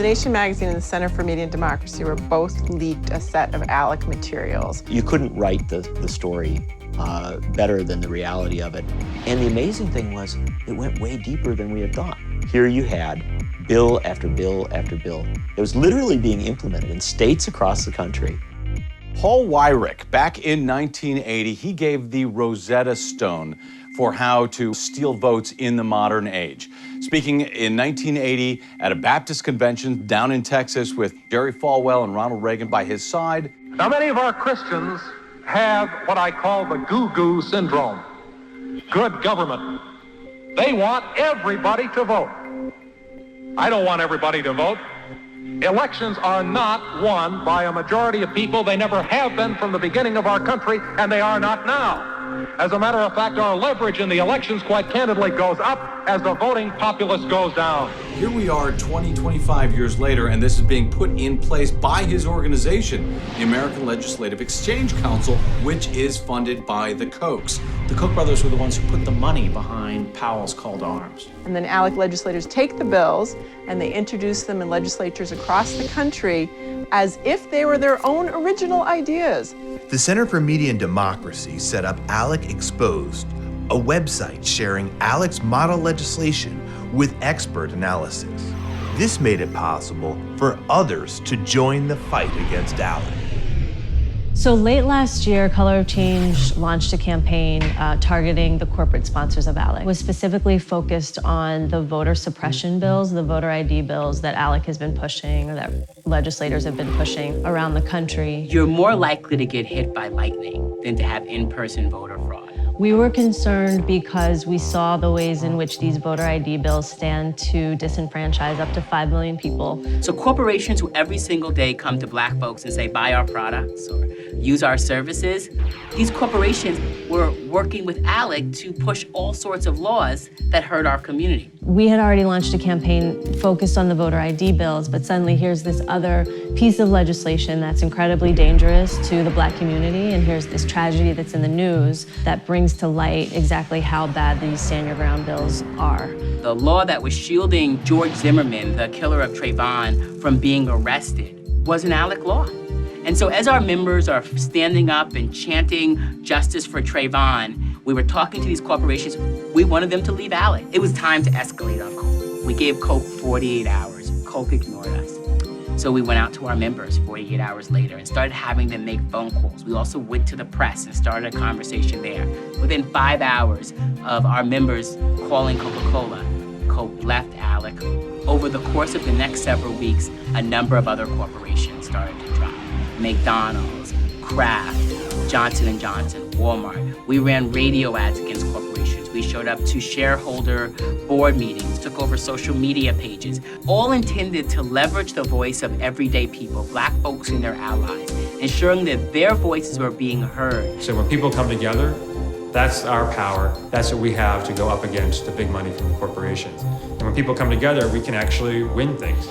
The Nation magazine and the Center for Media and Democracy were both leaked a set of ALEC materials. You couldn't write the story better than the reality of it. And the amazing thing was, it went way deeper than we had thought. Here you had bill after bill after bill. It was literally being implemented in states across the country. Paul Weyrich, back in 1980, he gave the Rosetta Stone for how to steal votes in the modern age. Speaking in 1980 at a Baptist convention down in Texas with Jerry Falwell and Ronald Reagan by his side. Now, many of our Christians have what I call the goo-goo syndrome. Good government. They want everybody to vote. I don't want everybody to vote. Elections are not won by a majority of people. They never have been from the beginning of our country, and they are not now. As a matter of fact, our leverage in the elections, quite candidly, goes up as the voting populace goes down. Here we are 25 years later, and this is being put in place by his organization, the American Legislative Exchange Council, which is funded by the Kochs. The Koch brothers were the ones who put the money behind Powell's call to arms. And then ALEC legislators take the bills and they introduce them in legislatures across the country as if they were their own original ideas. The Center for Media and Democracy set up ALEC Exposed, a website sharing ALEC's model legislation with expert analysis. This made it possible for others to join the fight against ALEC. So late last year, Color of Change launched a campaign targeting the corporate sponsors of ALEC. It was specifically focused on the voter suppression bills, the voter ID bills that ALEC has been pushing, or that legislators have been pushing around the country. You're more likely to get hit by lightning than to have in-person voter fraud. We were concerned because we saw the ways in which these voter ID bills stand to disenfranchise up to 5 million people. So corporations who every single day come to black folks and say, buy our products or use our services, these corporations were working with ALEC to push all sorts of laws that hurt our community. We had already launched a campaign focused on the voter ID bills, but suddenly here's this other piece of legislation that's incredibly dangerous to the black community, and here's this tragedy that's in the news that brings to light exactly how bad these stand your ground bills are. The law that was shielding George Zimmerman, the killer of Trayvon, from being arrested was an ALEC law. And so as our members are standing up and chanting justice for Trayvon, we were talking to these corporations. We wanted them to leave ALEC. It was time to escalate on Coke. We gave Coke 48 hours. Coke ignored us. So we went out to our members 48 hours later and started having them make phone calls. We also went to the press and started a conversation there. Within 5 hours of our members calling Coca-Cola, Coke left ALEC. Over the course of the next several weeks, a number of other corporations started to drop. McDonald's, Kraft, Johnson & Johnson, Walmart. We ran radio ads against corporations. We showed up to shareholder board meetings, took over social media pages, all intended to leverage the voice of everyday people, black folks and their allies, ensuring that their voices were being heard. So when people come together, that's our power. That's what we have to go up against the big money from the corporations. And when people come together, we can actually win things.